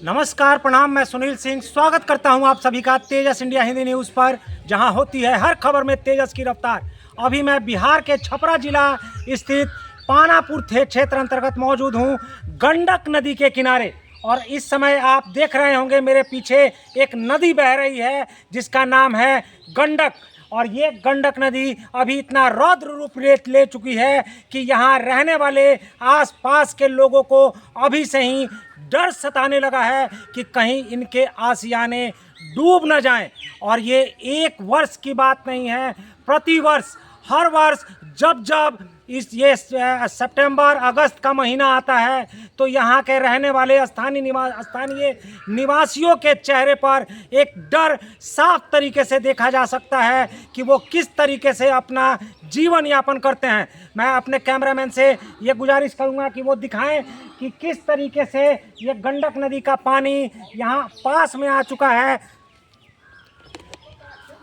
नमस्कार, प्रणाम। मैं सुनील सिंह स्वागत करता हूं आप सभी का तेजस इंडिया हिंदी न्यूज़ पर, जहां होती है हर खबर में तेजस की रफ्तार। अभी मैं बिहार के छपरा जिला स्थित पानापुर क्षेत्र अंतर्गत मौजूद हूं, गंडक नदी के किनारे। और इस समय आप देख रहे होंगे मेरे पीछे एक नदी बह रही है जिसका नाम है गंडक। और ये गंडक नदी अभी इतना रौद्र रूप ले चुकी है कि यहाँ रहने वाले आसपास के लोगों को अभी से ही डर सताने लगा है कि कहीं इनके आशियाने डूब न जाएं। और ये एक वर्ष की बात नहीं है, प्रतिवर्ष हर वर्ष जब जब ये सितंबर अगस्त का महीना आता है तो यहाँ के रहने वाले स्थानीय निवासियों के चेहरे पर एक डर साफ तरीके से देखा जा सकता है कि वो किस तरीके से अपना जीवन यापन करते हैं। मैं अपने कैमरामैन से ये गुजारिश करूँगा कि वो दिखाएं कि किस तरीके से ये गंडक नदी का पानी यहाँ पास में आ चुका है।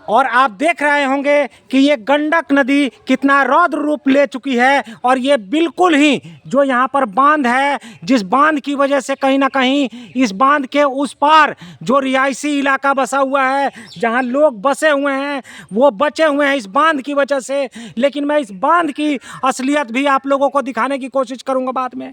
और आप देख रहे होंगे कि ये गंडक नदी कितना रौद्र रूप ले चुकी है। और ये बिल्कुल ही जो यहाँ पर बांध है, जिस बांध की वजह से कहीं ना कहीं इस बांध के उस पार जो रिहायशी इलाका बसा हुआ है, जहाँ लोग बसे हुए हैं, वो बचे हुए हैं इस बांध की वजह से। लेकिन मैं इस बांध की असलियत भी आप लोगों को दिखाने की कोशिश करूँगा बाद में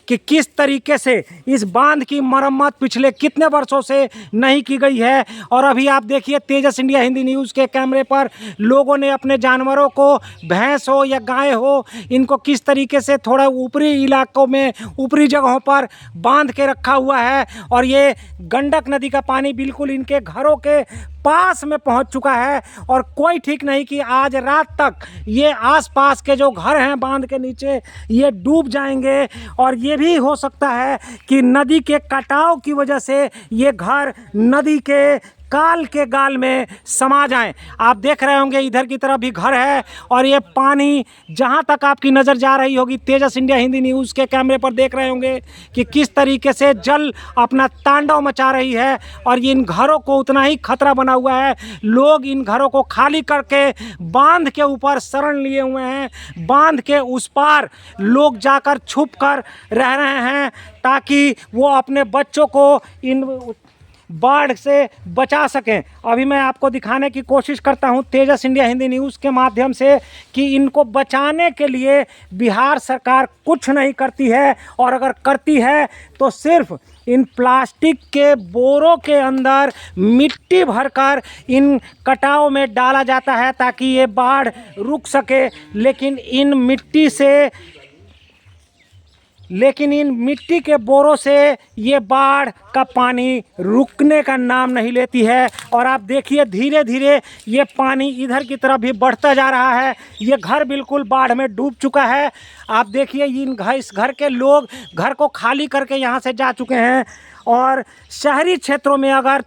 कि किस तरीके से इस बांध की मरम्मत पिछले कितने वर्षों से नहीं की गई है। और अभी आप देखिए तेजस इंडिया हिंदी न्यूज़ के कैमरे पर लोगों ने अपने जानवरों को, भैंस हो या गाय हो, इनको किस तरीके से थोड़ा ऊपरी इलाकों में, ऊपरी जगहों पर बांध के रखा हुआ है। और ये गंडक नदी का पानी बिल्कुल इनके घरों के पास में पहुंच चुका है। और कोई ठीक नहीं कि आज रात तक ये आसपास के जो घर हैं बांध के नीचे, ये डूब जाएंगे। और ये भी हो सकता है कि नदी के कटाव की वजह से ये घर नदी के काल के गाल में समा जाएं। आप देख रहे होंगे इधर की तरफ भी घर है और ये पानी जहां तक आपकी नज़र जा रही होगी, तेजस इंडिया हिंदी न्यूज़ के कैमरे पर देख रहे होंगे कि किस तरीके से जल अपना तांडव मचा रही है। और इन घरों को उतना ही खतरा बना हुआ है। लोग इन घरों को खाली करके बांध के ऊपर शरण लिए हुए हैं। बांध के उस पार लोग जाकर छुप कर रह रहे हैं ताकि वो अपने बच्चों को इन बाढ़ से बचा सकें। अभी मैं आपको दिखाने की कोशिश करता हूं तेजस इंडिया हिंदी न्यूज़ के माध्यम से कि इनको बचाने के लिए बिहार सरकार कुछ नहीं करती है। और अगर करती है तो सिर्फ इन प्लास्टिक के बोरों के अंदर मिट्टी भरकर इन कटाव में डाला जाता है ताकि ये बाढ़ रुक सके। लेकिन इन मिट्टी के बोरों से ये बाढ़ का पानी रुकने का नाम नहीं लेती है। और आप देखिए धीरे धीरे ये पानी इधर की तरफ भी बढ़ता जा रहा है। ये घर बिल्कुल बाढ़ में डूब चुका है। आप देखिए इस घर के लोग घर को खाली करके यहाँ से जा चुके हैं। और शहरी क्षेत्रों में अगर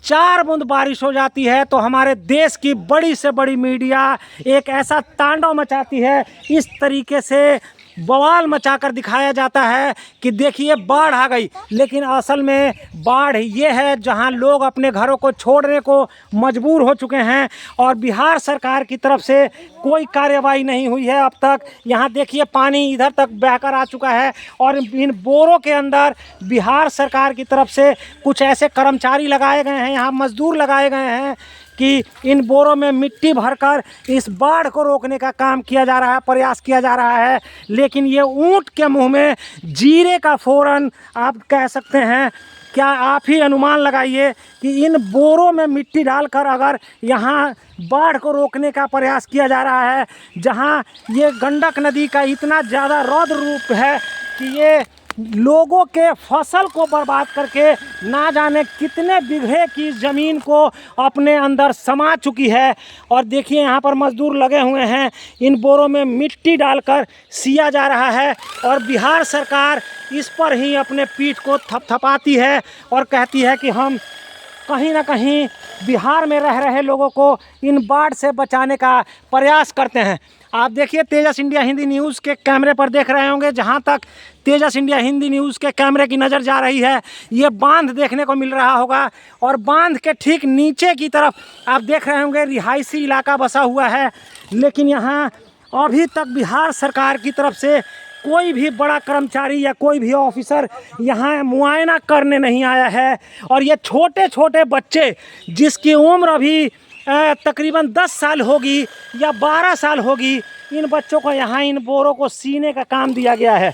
4 बूंद बारिश हो जाती है तो हमारे देश की बड़ी से बड़ी मीडिया एक ऐसा तांडव मचाती है, इस तरीके से बवाल मचाकर दिखाया जाता है कि देखिए बाढ़ आ गई। लेकिन असल में बाढ़ ये है जहां लोग अपने घरों को छोड़ने को मजबूर हो चुके हैं। और बिहार सरकार की तरफ से कोई कार्रवाई नहीं हुई है अब तक। यहाँ देखिए पानी इधर तक बहकर आ चुका है। और इन बोरों के अंदर बिहार सरकार की तरफ से कुछ ऐसे कर्मचारी लगाए गए हैं, यहाँ मजदूर लगाए गए हैं कि इन बोरों में मिट्टी भरकर इस बाढ़ को रोकने का काम किया जा रहा है, प्रयास किया जा रहा है। लेकिन ये ऊंट के मुंह में जीरे का फोरन आप कह सकते हैं। क्या आप ही अनुमान लगाइए कि इन बोरों में मिट्टी डालकर अगर यहाँ बाढ़ को रोकने का प्रयास किया जा रहा है, जहाँ ये गंडक नदी का इतना ज़्यादा रौद्र रूप है कि ये लोगों के फसल को बर्बाद करके ना जाने कितने बीघे की ज़मीन को अपने अंदर समा चुकी है। और देखिए यहाँ पर मजदूर लगे हुए हैं, इन बोरों में मिट्टी डालकर सिया जा रहा है। और बिहार सरकार इस पर ही अपने पीठ को थपथपाती है और कहती है कि हम कहीं ना कहीं बिहार में रह रहे लोगों को इन बाढ़ से बचाने का प्रयास करते हैं। आप देखिए तेजस इंडिया हिंदी न्यूज़ के कैमरे पर देख रहे होंगे, जहां तक तेजस इंडिया हिंदी न्यूज़ के कैमरे की नज़र जा रही है ये बांध देखने को मिल रहा होगा। और बांध के ठीक नीचे की तरफ आप देख रहे होंगे रिहायशी इलाका बसा हुआ है। लेकिन यहाँ अभी तक बिहार सरकार की तरफ से कोई भी बड़ा कर्मचारी या कोई भी ऑफिसर यहाँ मुआयना करने नहीं आया है। और ये छोटे छोटे बच्चे जिसकी उम्र अभी तकरीबन 10 साल होगी या 12 साल होगी, इन बच्चों को यहाँ इन बोरों को सीने का काम दिया गया है।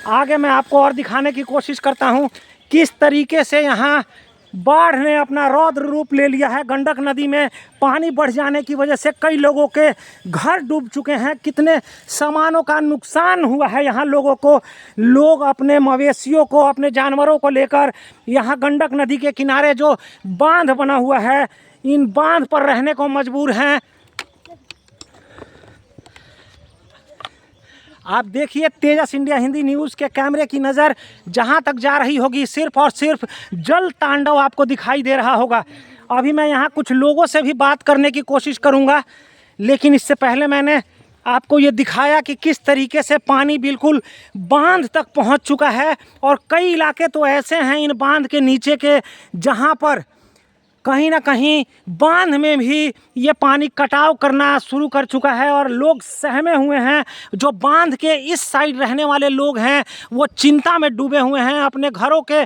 आगे मैं आपको और दिखाने की कोशिश करता हूँ किस तरीके से यहाँ बाढ़ ने अपना रौद्र रूप ले लिया है। गंडक नदी में पानी बढ़ जाने की वजह से कई लोगों के घर डूब चुके हैं, कितने सामानों का नुकसान हुआ है यहाँ लोगों को। लोग अपने मवेशियों को, अपने जानवरों को लेकर यहाँ गंडक नदी के किनारे जो बांध बना हुआ है, इन बांध पर रहने को मजबूर हैं। आप देखिए तेजस इंडिया हिंदी न्यूज़ के कैमरे की नज़र जहां तक जा रही होगी, सिर्फ और सिर्फ जल तांडव आपको दिखाई दे रहा होगा। अभी मैं यहां कुछ लोगों से भी बात करने की कोशिश करूंगा, लेकिन इससे पहले मैंने आपको ये दिखाया कि किस तरीके से पानी बिल्कुल बांध तक पहुंच चुका है। और कई इलाके तो ऐसे हैं इन बांध के नीचे के जहां पर कहीं ना कहीं बांध में भी ये पानी कटाव करना शुरू कर चुका है और लोग सहमे हुए हैं। जो बांध के इस साइड रहने वाले लोग हैं वो चिंता में डूबे हुए हैं। अपने घरों के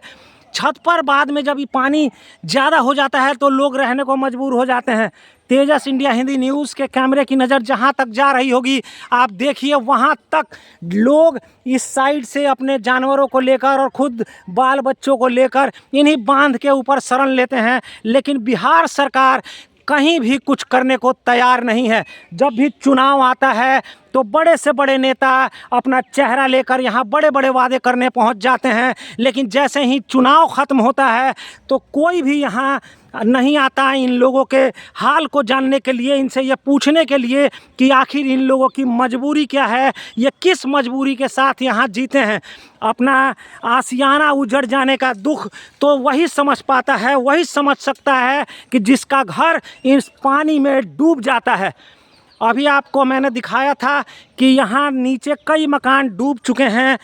छत पर बाद में जब ये पानी ज़्यादा हो जाता है तो लोग रहने को मजबूर हो जाते हैं। तेजस इंडिया हिंदी न्यूज़ के कैमरे की नज़र जहां तक जा रही होगी, आप देखिए वहां तक लोग इस साइड से अपने जानवरों को लेकर और खुद बाल बच्चों को लेकर इन्हीं बांध के ऊपर शरण लेते हैं। लेकिन बिहार सरकार कहीं भी कुछ करने को तैयार नहीं है। जब भी चुनाव आता है तो बड़े से बड़े नेता अपना चेहरा लेकर यहाँ बड़े बड़े वादे करने पहुँच जाते हैं, लेकिन जैसे ही चुनाव ख़त्म होता है तो कोई भी यहाँ नहीं आता इन लोगों के हाल को जानने के लिए, इनसे ये पूछने के लिए कि आखिर इन लोगों की मजबूरी क्या है, ये किस मजबूरी के साथ यहाँ जीते हैं। अपना आशियाना उजड़ जाने का दुख तो वही समझ पाता है, वही समझ सकता है कि जिसका घर इस पानी में डूब जाता है। अभी आपको मैंने दिखाया था कि यहाँ नीचे कई मकान डूब चुके हैं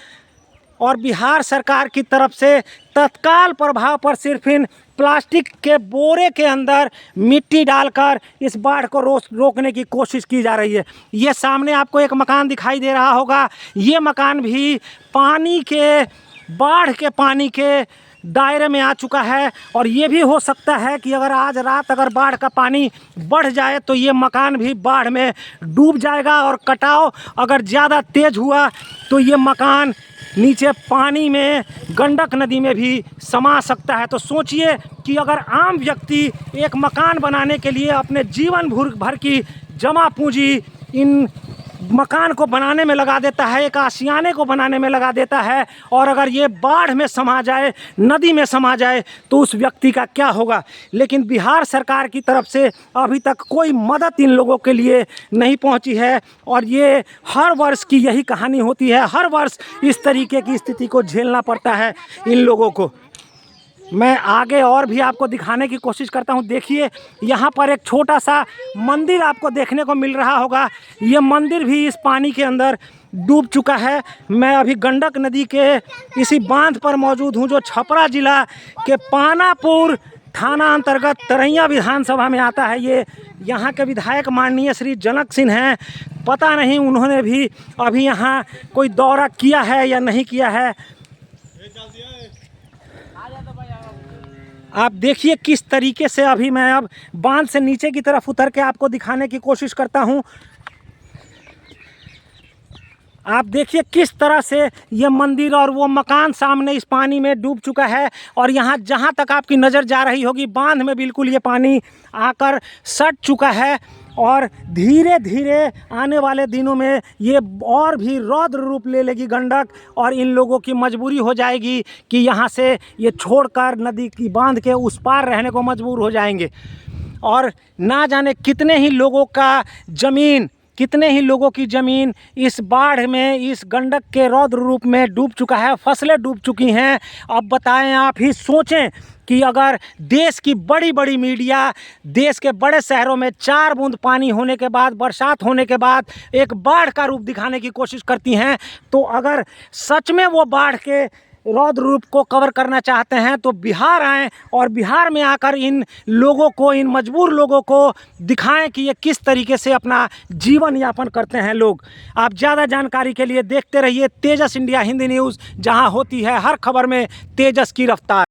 और बिहार सरकार की तरफ से तत्काल प्रभाव पर सिर्फ इन प्लास्टिक के बोरे के अंदर मिट्टी डालकर इस बाढ़ को रोकने की कोशिश की जा रही है। ये सामने आपको एक मकान दिखाई दे रहा होगा, ये मकान भी पानी के, बाढ़ के पानी के दायरे में आ चुका है। और ये भी हो सकता है कि अगर आज रात अगर बाढ़ का पानी बढ़ जाए तो ये मकान भी बाढ़ में डूब जाएगा और कटाव अगर ज़्यादा तेज़ हुआ तो ये मकान नीचे पानी में, गंडक नदी में भी समा सकता है। तो सोचिए कि अगर आम व्यक्ति एक मकान बनाने के लिए अपने जीवन भर की जमा पूंजी इन मकान को बनाने में लगा देता है, एक आशियाने को बनाने में लगा देता है, और अगर ये बाढ़ में समा जाए, नदी में समा जाए तो उस व्यक्ति का क्या होगा। लेकिन बिहार सरकार की तरफ से अभी तक कोई मदद इन लोगों के लिए नहीं पहुंची है और ये हर वर्ष की यही कहानी होती है। हर वर्ष इस तरीके की स्थिति को झेलना पड़ता है इन लोगों को। मैं आगे और भी आपको दिखाने की कोशिश करता हूँ। देखिए यहाँ पर एक छोटा सा मंदिर आपको देखने को मिल रहा होगा। ये मंदिर भी इस पानी के अंदर डूब चुका है। मैं अभी गंडक नदी के इसी बांध पर मौजूद हूँ जो छपरा जिला के पानापुर थाना अंतर्गत तरैया विधानसभा में आता है। ये यहाँ के विधायक माननीय श्री जनक सिंह हैं। पता नहीं उन्होंने भी अभी यहाँ कोई दौरा किया है या नहीं किया है। आप देखिए किस तरीके से अभी मैं अब बांध से नीचे की तरफ उतर के आपको दिखाने की कोशिश करता हूँ। आप देखिए किस तरह से ये मंदिर और वो मकान सामने इस पानी में डूब चुका है और यहाँ जहाँ तक आपकी नज़र जा रही होगी बांध में बिल्कुल ये पानी आकर सट चुका है और धीरे धीरे आने वाले दिनों में ये और भी रौद्र रूप ले लेगी गंडक और इन लोगों की मजबूरी हो जाएगी कि यहाँ से ये छोड़कर नदी की बांध के उस पार रहने को मजबूर हो जाएंगे। और ना जाने कितने ही लोगों का ज़मीन, कितने ही लोगों की ज़मीन इस बाढ़ में, इस गंडक के रौद्र रूप में डूब चुका है, फसलें डूब चुकी हैं। अब बताएं, आप ही सोचें कि अगर देश की बड़ी बड़ी मीडिया देश के बड़े शहरों में 4 बूंद पानी होने के बाद, बरसात होने के बाद एक बाढ़ का रूप दिखाने की कोशिश करती हैं, तो अगर सच में वो बाढ़ के रौद्र रूप को कवर करना चाहते हैं तो बिहार आएँ और बिहार में आकर इन लोगों को, इन मजबूर लोगों को दिखाएं कि ये किस तरीके से अपना जीवन यापन करते हैं लोग। आप ज़्यादा जानकारी के लिए देखते रहिए तेजस इंडिया हिंदी न्यूज़, जहां होती है हर खबर में तेजस की रफ्तार।